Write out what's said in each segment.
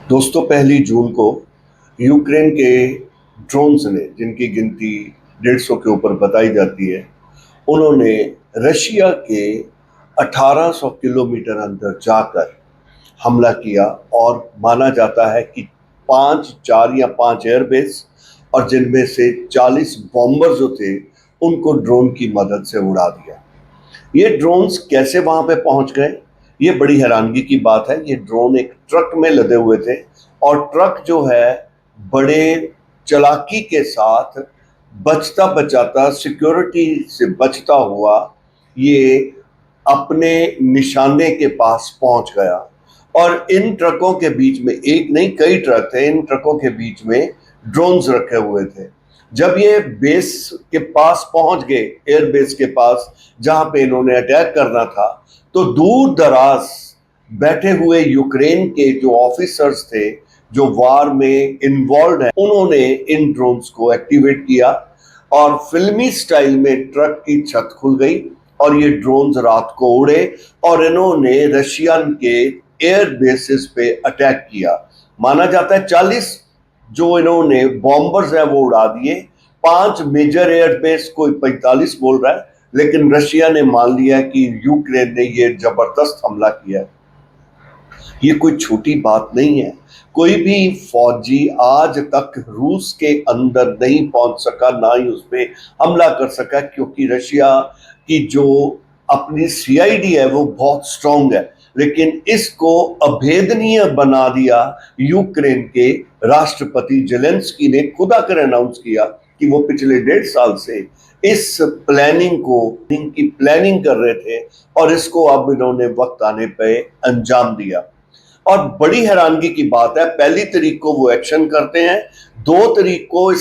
दोस्तों, 1 जून को यूक्रेन के ड्रोन्स ने, जिनकी गिनती 150 के ऊपर बताई जाती है, उन्होंने रशिया के 1800 किलोमीटर अंदर जाकर हमला किया। और माना जाता है कि 4 या 5 एयरबेस और जिनमें से 40 बॉम्बर जो थे उनको ड्रोन की मदद से उड़ा दिया। ये ड्रोन्स कैसे वहां पे पहुंच गए, ये बड़ी हैरानगी की बात है। ये ड्रोन एक ट्रक में लदे हुए थे और ट्रक जो है बड़े चालाकी के साथ बचता बचाता, सिक्योरिटी से बचता हुआ, ये अपने निशाने के पास पहुंच गया। और इन ट्रकों के बीच में एक नहीं कई ट्रक थे, इन ट्रकों के बीच में ड्रोन्स रखे हुए थे। जब ये बेस के पास पहुंच गए, एयर बेस के पास जहां पे इन्होंने अटैक करना था, तो दूर दराज बैठे हुए यूक्रेन के जो ऑफिसर्स थे, जो वार में इन्वॉल्व हैं, उन्होंने इन ड्रोन्स को एक्टिवेट किया और फिल्मी स्टाइल में ट्रक की छत खुल गई और ये ड्रोन्स रात को उड़े और इन्होंने रशियन के एयर बेसिस पे अटैक किया। माना जाता है 40 जो इन्होंने बॉम्बर्स है वो उड़ा दिए। 5 मेजर एयरबेस, कोई 45 बोल रहा है, लेकिन रशिया ने मान लिया कि यूक्रेन ने ये जबरदस्त हमला किया है। ये कोई छोटी बात नहीं है। कोई भी फौजी आज तक रूस के अंदर नहीं पहुंच सका, ना ही उस पर हमला कर सका, क्योंकि रशिया की जो अपनी सीआईडी है वो बहुत स्ट्रांग है। लेकिन इसको अभेदनीय बना दिया यूक्रेन के राष्ट्रपति जेलेंस्की ने। खुद आकर अनाउंस किया कि वो पिछले 1.5 साल से इस इनकी प्लानिंग कर रहे थे और इसको अब इन्होंने वक्त आने पे अंजाम दिया। और बड़ी हैरानगी की बात है, 1 तारीख को वो एक्शन करते हैं। 2 तारीख को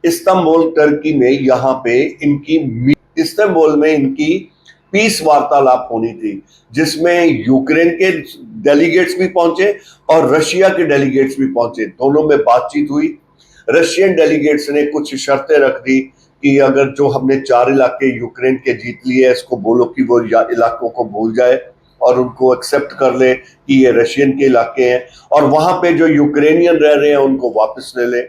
इस्तांबुल टर्की में यहाँ पे इस्तांबुल में इनकी पीस वार्तालाप होनी थी, जिसमें यूक्रेन के डेलीगेट्स भी पहुंचे और रशिया के डेलीगेट्स भी पहुंचे। दोनों में बातचीत हुई। रशियन डेलीगेट्स ने कुछ शर्तें रख दी कि अगर जो हमने 4 इलाके यूक्रेन के जीत लिए, इसको बोलो कि वो इलाकों को भूल जाए और उनको एक्सेप्ट कर ले कि ये रशियन के इलाके हैं, और वहां पे जो यूक्रेनियन रह रहे हैं उनको वापस ले ले।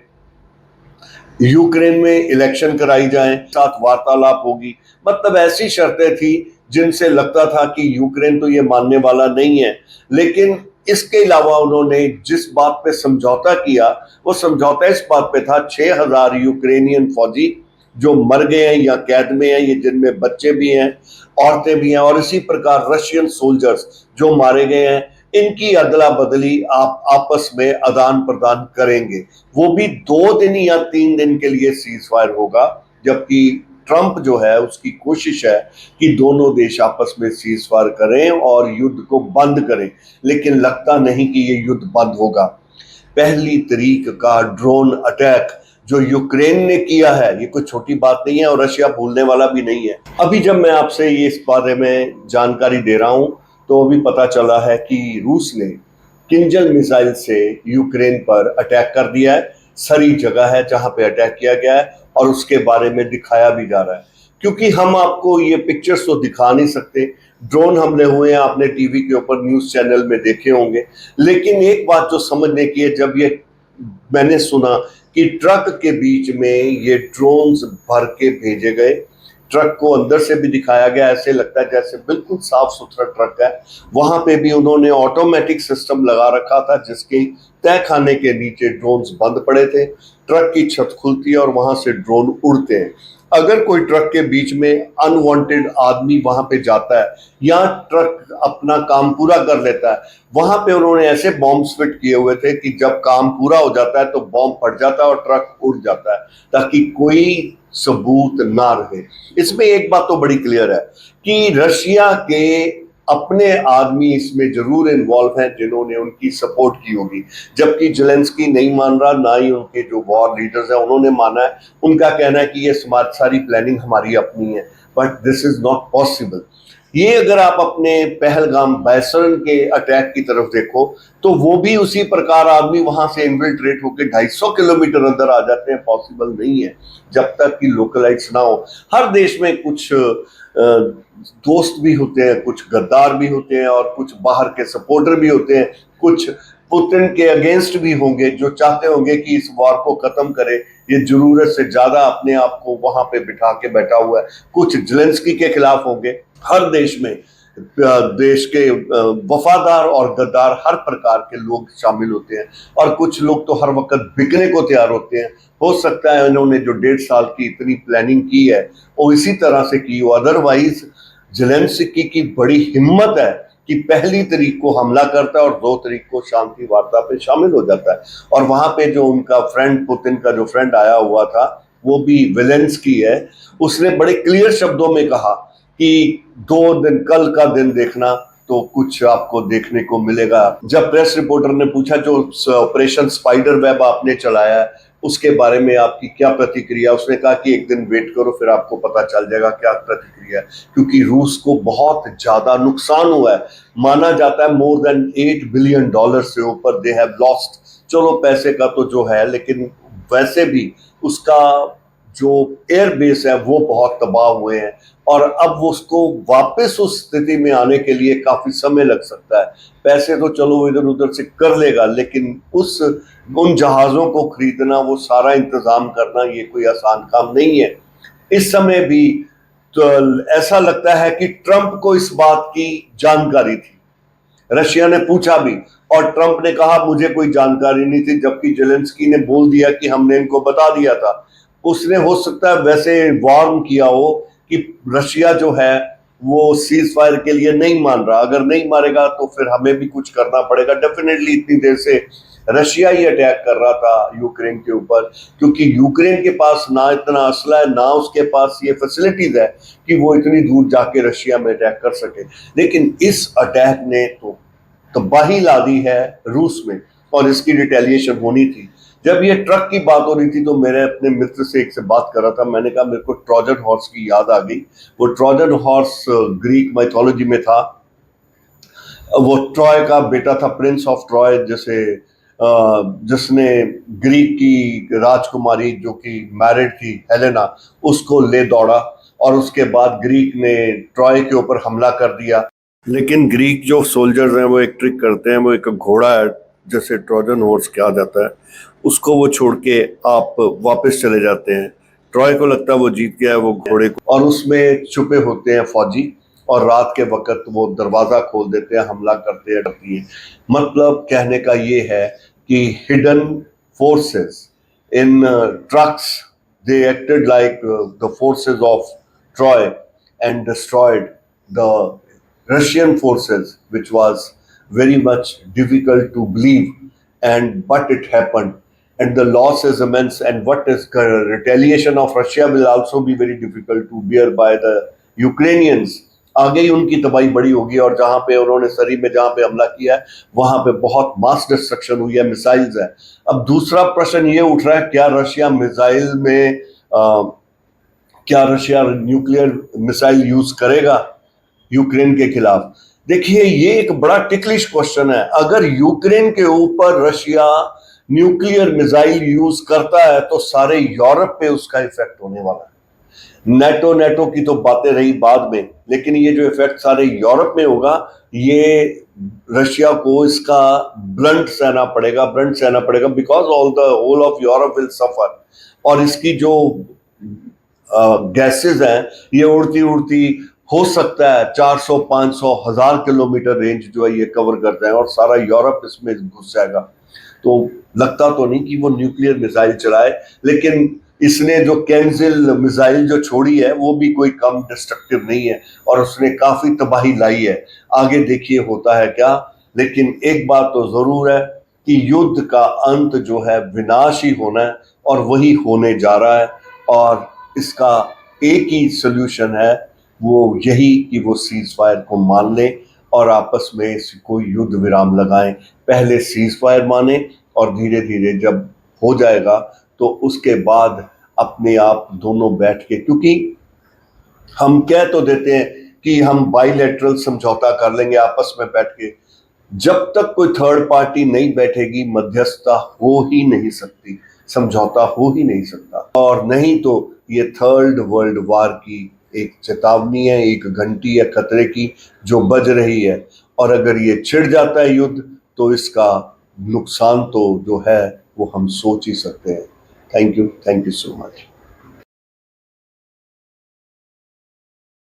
यूक्रेन में इलेक्शन कराई जाए, साथ वार्तालाप होगी। मतलब ऐसी शर्तें थी जिनसे लगता था कि यूक्रेन तो ये मानने वाला नहीं है। लेकिन इसके अलावा उन्होंने जिस बात पे समझौता किया, वो समझौता इस बात पे था, 6,000 यूक्रेनियन फौजी जो मर गए हैं या कैद में हैं, ये जिनमें बच्चे भी हैं, औरतें भी हैं, और इसी प्रकार रशियन सोल्जर्स जो मारे गए हैं, इनकी अदला बदली आप आपस में आदान प्रदान करेंगे। वो भी 2 दिन या 3 दिन के लिए सीज फायर होगा। जबकि ट्रंप जो है उसकी कोशिश है कि दोनों देश आपस में सीज फायर करें और युद्ध को बंद करें, लेकिन लगता नहीं कि ये युद्ध बंद होगा। 1 तारीख का ड्रोन अटैक जो यूक्रेन ने किया है, ये कोई छोटी बात नहीं है और रशिया भूलने वाला भी नहीं है। अभी जब मैं आपसे ये इस बारे में जानकारी दे रहा हूं, तो अभी पता चला है कि रूस ने किंजल मिसाइल से यूक्रेन पर अटैक कर दिया है। सही जगह है जहां पे अटैक किया गया है और उसके बारे में दिखाया भी जा रहा है। क्योंकि हम आपको ये पिक्चर्स तो दिखा नहीं सकते, ड्रोन हमले हुए हैं, आपने टीवी के ऊपर न्यूज चैनल में देखे होंगे। लेकिन एक बात जो समझने की है, जब ये मैंने सुना कि ट्रक के बीच में ये ड्रोन्स भर के भेजे गए, ट्रक को अंदर से भी दिखाया गया, ऐसे लगता है जैसे बिल्कुल साफ सुथरा ट्रक है। वहां पे भी उन्होंने ऑटोमेटिक सिस्टम लगा रखा था, जिसके तय खाने के नीचे ड्रोन्स बंद पड़े थे। ट्रक की छत खुलती है और वहां से ड्रोन उड़ते हैं। अगर कोई ट्रक के बीच में अनवांटेड आदमी वहां पे जाता है या ट्रक अपना काम पूरा कर लेता है, वहां पे उन्होंने ऐसे बॉम्ब्स फिट किए हुए थे कि जब काम पूरा हो जाता है तो बॉम्ब फट जाता है और ट्रक उड़ जाता है, ताकि कोई सबूत ना रहे। इसमें एक बात तो बड़ी क्लियर है कि रशिया के अपने आदमी इसमें जरूर इन्वॉल्व हैं जिन्होंने उनकी सपोर्ट की होगी। जबकि जेलेंस्की नहीं मान रहा, ना ही उनके जो वॉर लीडर्स हैं उन्होंने माना है। उनका कहना है कि ये सारी प्लानिंग हमारी अपनी है, but this is not possible. ये अगर आप अपने पहलगाम बैसन के अटैक की तरफ देखो, तो वो भी उसी प्रकार आदमी वहां से इन्फिल्ट्रेट होकर 250 किलोमीटर अंदर आ जाते हैं। पॉसिबल नहीं है जब तक कि लोकलाइट्स ना हो। हर देश में कुछ दोस्त भी होते हैं, कुछ गद्दार भी होते हैं और कुछ बाहर के सपोर्टर भी होते हैं, कुछ पुतिन के अगेंस्ट भी होंगे, जो चाहते होंगे कि इस वॉर को खत्म करे, ये जरूरत से ज्यादा अपने आप को वहां पे बिठा के बैठा हुआ है। कुछ जेलेंस्की के खिलाफ होंगे। हर देश में देश के वफादार और गद्दार हर प्रकार के लोग शामिल होते हैं, और कुछ लोग तो हर वक्त बिकने को तैयार होते हैं। हो सकता है इन्होंने जो 1.5 साल की इतनी प्लानिंग की है वो इसी तरह से की हो। अदरवाइज जेलेंस्की की बड़ी हिम्मत है कि 1 तारीख को हमला करता है और 2 तारीख को शांति वार्ता पे शामिल हो जाता है। और वहां पे जो उनका फ्रेंड, पुतिन का जो फ्रेंड आया हुआ था, वो भी जेलेंस्की है, उसने बड़े क्लियर शब्दों में कहा कि 2 दिन, कल का दिन देखना तो कुछ आपको देखने को मिलेगा। जब प्रेस रिपोर्टर ने पूछा जो ऑपरेशन स्पाइडर वेब आपने चलाया है उसके बारे में आपकी क्या प्रतिक्रिया, उसने कहा कि 1 दिन वेट करो फिर आपको पता चल जाएगा क्या प्रतिक्रिया है, क्योंकि रूस को बहुत ज्यादा नुकसान हुआ है। माना जाता है मोर देन $8 बिलियन से ऊपर दे हैव लॉस्ट। चलो पैसे का तो जो है, लेकिन वैसे भी उसका जो एयरबेस है वो बहुत तबाह हुए हैं, और अब वो उसको वापस उस स्थिति में आने के लिए काफी समय लग सकता है। पैसे तो चलो इधर उधर से कर लेगा, लेकिन उन जहाजों को खरीदना, वो सारा इंतजाम करना, ये कोई आसान काम नहीं है। इस समय भी तो ऐसा लगता है कि ट्रंप को इस बात की जानकारी थी। रशिया ने पूछा भी और ट्रंप ने कहा मुझे कोई जानकारी नहीं थी, जबकि जेलेंस्की ने बोल दिया कि हमने इनको बता दिया था। उसने हो सकता है वैसे वार्न किया हो कि रशिया जो है वो सीज फायर के लिए नहीं मान रहा, अगर नहीं मारेगा तो फिर हमें भी कुछ करना पड़ेगा। डेफिनेटली इतनी देर से रशिया ही अटैक कर रहा था यूक्रेन के ऊपर, क्योंकि यूक्रेन के पास ना इतना असला है, ना उसके पास ये फैसिलिटीज है कि वो इतनी दूर जाके रशिया में अटैक कर सके। लेकिन इस अटैक ने तो तबाही ला दी है रूस में, और इसकी रिटेलिएशन होनी थी। जब ये ट्रक की बात हो रही थी तो मेरे अपने मित्र से एक से बात कर रहा था, मैंने कहा मेरे को ट्रोजन हॉर्स की याद आ गई। वो ट्रोजन हॉर्स ग्रीक माइथोलॉजी में था। वो ट्रॉय का बेटा था, प्रिंस ऑफ ट्रॉय, जिसने ग्रीक की राजकुमारी जो कि मैरिड थी हेलेना, उसको ले दौड़ा, और उसके बाद ग्रीक ने ट्रॉय के ऊपर हमला कर दिया। लेकिन ग्रीक जो सोल्जर्स हैं वो एक ट्रिक करते हैं, वो एक घोड़ा है जैसे ट्रोजन हॉर्स कहा जाता है, उसको वो छोड़ के आप वापस चले जाते हैं। ट्रॉय को लगता है वो जीत गया है वो घोड़े को, और उसमें छुपे होते हैं फौजी, और रात के वक्त वो दरवाजा खोल देते हैं, हमला करते हैं। मतलब कहने का ये है कि hidden forces in trucks, they acted like the forces of Troy and destroyed the Russian forces, which was very much difficult to believe, but it happened, and the loss is immense. And what is retaliation of Russia will also be very difficult to bear by the Ukrainians. आगे ही उनकी तबाही बड़ी होगी, और जहां पे उन्होंने सरी में जहां पे हमला किया है वहां पे बहुत मास डिस्ट्रक्शन हुई है, मिसाइल्स है। अब दूसरा प्रश्न ये उठ रहा है, क्या रशिया मिसाइल में क्या रशिया न्यूक्लियर मिसाइल यूज करेगा यूक्रेन के खिलाफ? देखिए ये एक बड़ा टिकलिश क्वेश्चन है। अगर यूक्रेन के ऊपर रशिया न्यूक्लियर मिसाइल यूज करता है तो सारे यूरोप पे उसका इफेक्ट होने वाला है। नेटो की तो बातें रही बाद में, लेकिन ये जो इफेक्ट सारे यूरोप में होगा, ये रशिया को इसका ब्लंट सहना पड़ेगा, because whole of Europe will suffer. और इसकी जो गैसेस हैं ये उड़ती उड़ती हो सकता है 400, 500, 1000 किलोमीटर रेंज जो है ये कवर करता है, और सारा यूरोप इसमें घुस जाएगा। तो लगता तो नहीं कि वो न्यूक्लियर मिसाइल चलाए, लेकिन इसने जो कैंजिल मिसाइल जो छोड़ी है वो भी कोई कम डिस्ट्रक्टिव नहीं है, और उसने काफी तबाही लाई है। आगे देखिए होता है क्या। लेकिन एक बात तो जरूर है कि युद्ध का अंत जो है विनाश ही होना है, और वही होने जा रहा है। और इसका एक ही सोल्यूशन है, वो यही कि वो सीज फायर को मान लें और आपस में कोई युद्ध विराम लगाएं। पहले सीज फायर माने, और धीरे धीरे जब हो जाएगा तो उसके बाद अपने आप दोनों बैठ के, क्योंकि हम कह तो देते हैं कि हम बाइलेटरल समझौता कर लेंगे आपस में बैठ के, जब तक कोई थर्ड पार्टी नहीं बैठेगी मध्यस्थता हो ही नहीं सकती, समझौता हो ही नहीं सकता। और नहीं तो ये थर्ड वर्ल्ड वार की एक चेतावनी है, एक घंटी है खतरे की जो बज रही है। और अगर ये छिड़ जाता है युद्ध तो इसका नुकसान तो जो है वो हम सोच ही सकते हैं। Thank you so much.